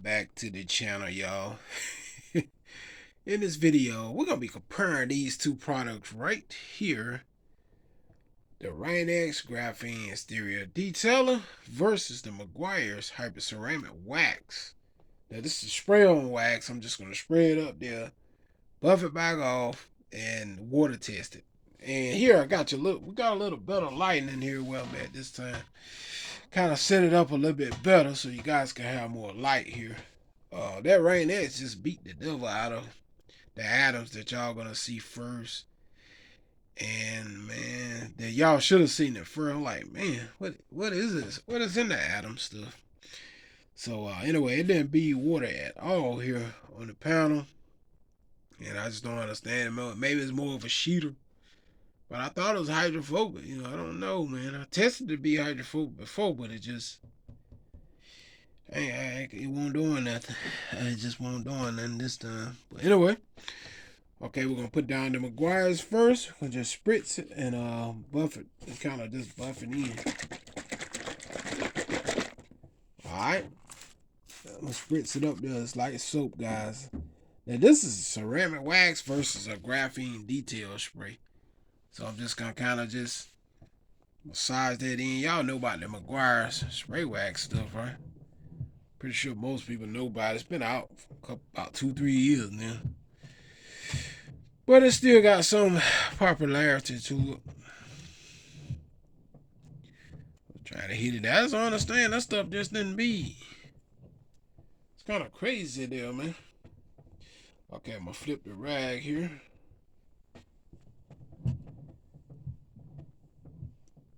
back to the channel, y'all. In this video, we're gonna be comparing these two products right here: the Rain-X graphene exterior detailer versus the meguiar's hyperceramic wax. Now this is spray-on wax. I'm just gonna spray it up there, buff it back off, and water test it. And here I got you. Look, we got a little better lighting in here where I'm at this time. Kind of set it up a little bit better so you guys can have more light here. That Rain-X just beat the devil out of the atoms that y'all gonna see first. And man, that y'all should have seen it first. I'm like, man, what is this? What is in the atom stuff? So anyway, it didn't beat water at all here on the panel. And I just don't understand it. Maybe it's more of a sheeter. But I thought it was hydrophobic. I don't know, man. I tested it to be hydrophobic before, but it just it won't doing nothing. It just won't doing nothing this time. But anyway, okay, we're gonna put down the meguiar's first. We'll just spritz it and buff it. And kind of just buff it in. Alright. I'm gonna spritz it up there. It's like soap, guys. Now this is ceramic wax versus a graphene detail spray. So I'm just gonna kind of just massage that in. Y'all know about the meguiar's spray wax stuff, right? Pretty sure most people know about it. It's been out for about 2-3 years now. But it still got some popularity to it. I'm trying to hit it. I just don't understand. That stuff just didn't be. It's kind of crazy there, man. Okay, I'm going to flip the rag here.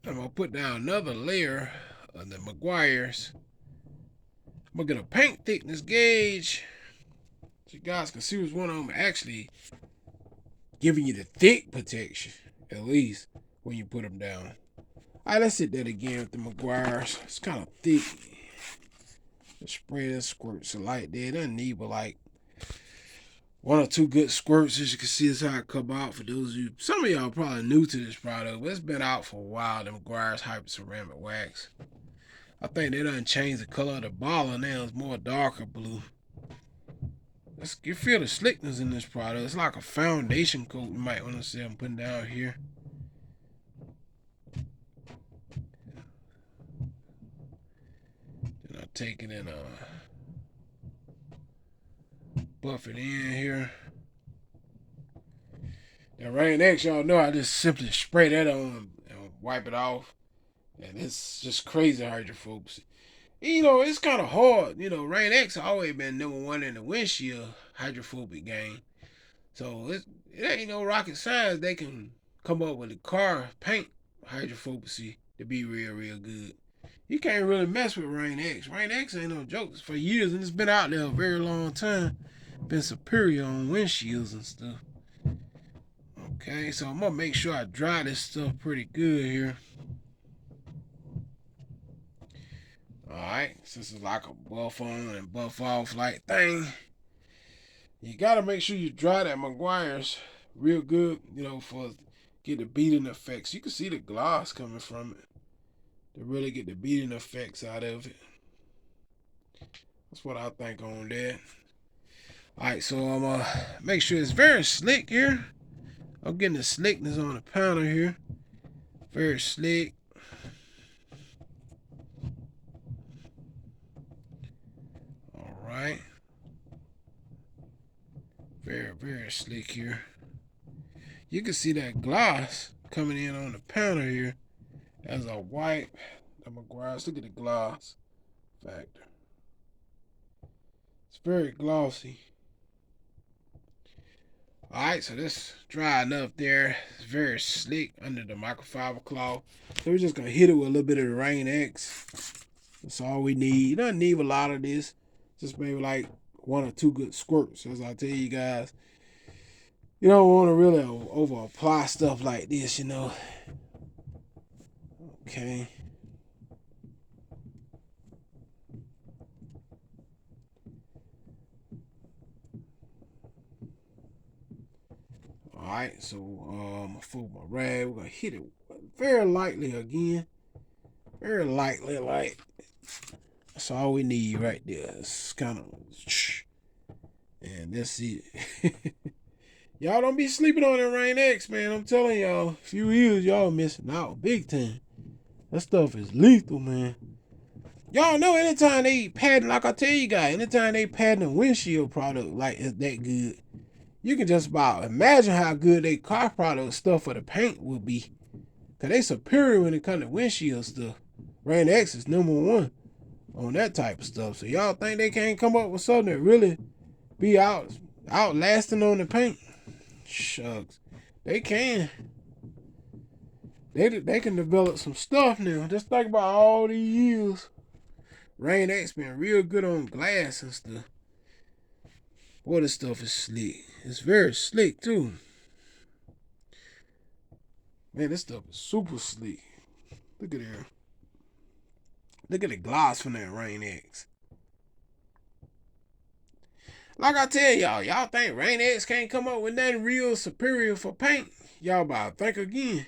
I'm going to put down another layer of the meguiar's. I'm going to get a paint thickness gauge so you guys can see which one of them actually giving you the thick protection, at least when you put them down. All right, let's hit that again with the meguiar's. It's kind of thick. The spray that squirts a light there. It doesn't need but like 1 or 2 good squirts. As you can see, that's how it come out. For those of you, some of y'all probably new to this product, but it's been out for a while. The meguiar's hyperceramic wax. I think they done changed the color of the bottle now. It's more darker blue. You feel the slickness in this product. It's like a foundation coat. You might want to see I'm putting down here. Then I take it and buff it in here. Now Rain-X, y'all know I just simply spray that on and wipe it off. And it's just crazy hydrophobia. It's kind of hard. Rain-X always been #1 in the windshield hydrophobic game. So it ain't no rocket science. They can come up with a car paint hydrophobic to be real, real good. You can't really mess with Rain-X. Rain-X ain't no jokes for years, and it's been out there a very long time. Been superior on windshields and stuff. Okay, so I'm gonna make sure I dry this stuff pretty good here. Alright, since it's like a buff on and buff off like thing, you gotta make sure you dry that meguiar's real good, for get the beating effects. You can see the gloss coming from it to really get the beating effects out of it. That's what I think on that. Alright, so I'm gonna make sure it's very slick here. I'm getting the slickness on the panel here. Very slick. Alright. Very, very slick here. You can see that gloss coming in on the panel here as I wipe the meguiar's. Look at the gloss factor. It's very glossy. Alright, so this dry enough there. It's very slick under the microfiber cloth. So we're just going to hit it with a little bit of the Rain-X. That's all we need. You don't need a lot of this. Just maybe like 1 or 2 good squirts, as I tell you guys. You don't want to really over apply stuff like this, Okay. Alright, so I'm gonna fold my rag. We're gonna hit it very lightly again. Very lightly, like That's all we need right there. It's kind of, and that's it. Y'all don't be sleeping on that Rain X, man. I'm telling y'all, a few years y'all missing out big time. That stuff is lethal, man. Y'all know anytime they patent, like I tell you guys, anytime they patent a windshield product like it's that good, you can just about imagine how good they car product stuff for the paint will be. Cause they superior when it comes to windshield stuff. Rain X is #1 on that type of stuff. So y'all think they can't come up with something that really be outlasting on the paint? Shucks. They can. They can develop some stuff now. Just think about all these years. Rain X been real good on glass and stuff. Boy, this stuff is slick. It's very slick too. Man, this stuff is super slick. Look at there. Look at the gloss from that Rain X. Like I tell y'all think Rain X can't come up with nothing real superior for paint? Y'all about to think again.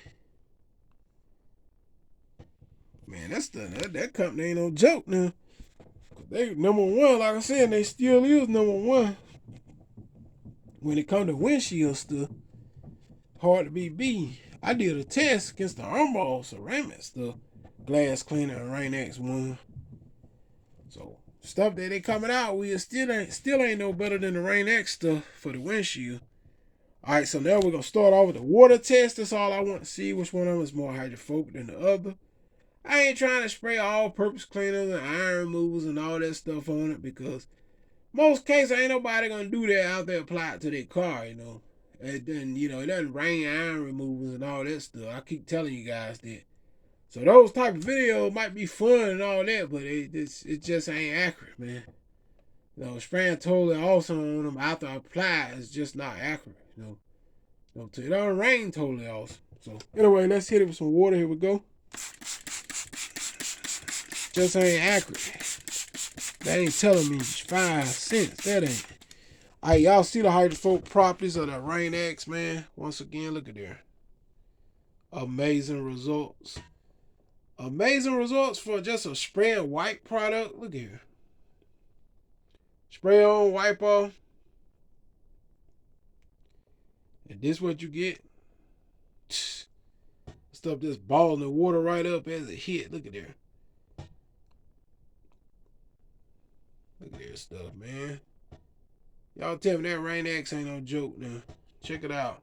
Man, that company ain't no joke now. They #1, like I said, they still is #1. When it comes to windshield stuff, hard to be beat. I did a test against the Armor ceramic stuff. Glass cleaner and Rain X1. So stuff that they coming out with still ain't no better than the Rain X stuff for the windshield. Alright, so now we're gonna start off with the water test. That's all I want to see, which one of them is more hydrophobic than the other. I ain't trying to spray all-purpose cleaners and iron removers and all that stuff on it because most cases ain't nobody gonna do that out there apply it to their car, you know. And then, it doesn't rain iron removers and all that stuff. I keep telling you guys that. So those type of videos might be fun and all that, but it just ain't accurate, man. Spraying totally awesome on them after I apply is just not accurate, it don't rain totally awesome. So anyway, let's hit it with some water. Here we go. Just ain't accurate. That ain't telling me 5 cents. That ain't. Alright, y'all see the hydrophobic properties of the Rain X, man. Once again, look at there. Amazing results. Amazing results for just a spray and wipe product. Look here. Spray on, wipe off. And this what you get. Stuff just balling the water right up as it hit. Look at there. Look at this stuff, man. Y'all tell me that Rain X ain't no joke now. Check it out.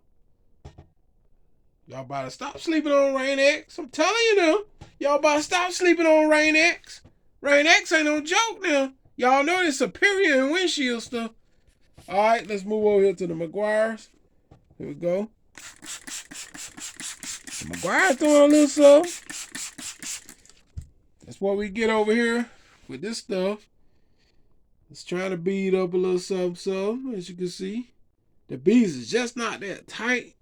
Y'all about to stop sleeping on Rain X. I'm telling you now. Y'all about to stop sleeping on Rain X. Rain X ain't no joke now. Y'all know it's superior in windshield stuff. Alright, let's move over here to the meguiars. Here we go. The meguiar's doing a little something. That's what we get over here with this stuff. It's trying to bead up a little something, as you can see. The beads is just not that tight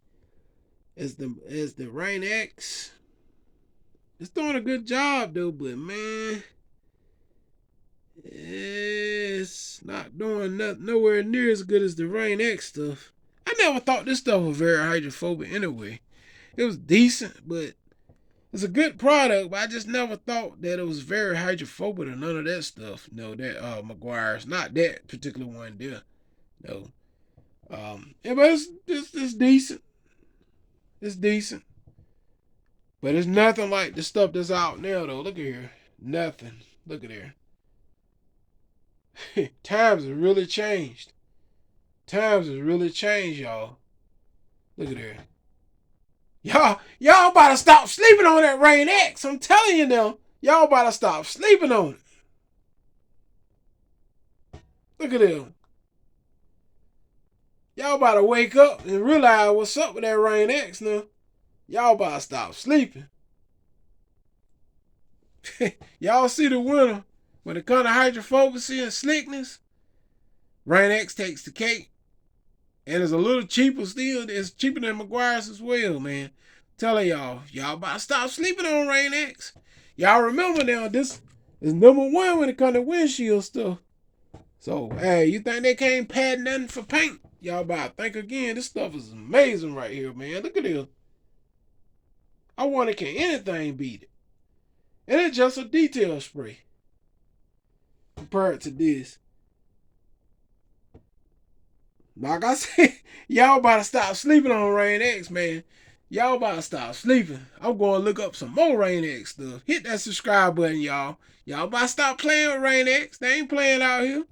as the Rain X. It's doing a good job though, but man, it's not doing nowhere near as good as the Rain X stuff. I never thought this stuff was very hydrophobic anyway. It was decent, but it's a good product, but I just never thought that it was very hydrophobic or none of that stuff. No, that meguiar's not that particular one there. No. Yeah, but it's decent. It's decent. But it's nothing like the stuff that's out now though. Look at here. Nothing. Look at there. Times have really changed. Times has really changed, y'all. Look at there. Y'all about to stop sleeping on that Rain X. I'm telling you now. Y'all about to stop sleeping on it. Look at them. Y'all about to wake up and realize what's up with that Rain X now. Y'all about to stop sleeping. Y'all see the winner. When it comes to hydrophobic and slickness, Rain X takes the cake. And it's a little cheaper still. It's cheaper than meguiar's as well, man. Telling y'all about to stop sleeping on Rain X. Y'all remember now, this is #1 when it comes to windshield stuff. So, hey, you think they can't patent nothing for paint? Y'all about to think again. This stuff is amazing right here, man. Look at this. I wonder, can anything beat it? And it's just a detail spray. compared to this. Like I said, y'all about to stop sleeping on Rain X, man. Y'all about to stop sleeping. I'm going to look up some more Rain X stuff. Hit that subscribe button, y'all. Y'all about to stop playing with Rain X. They ain't playing out here.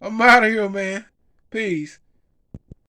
I'm out of here, man. Peace.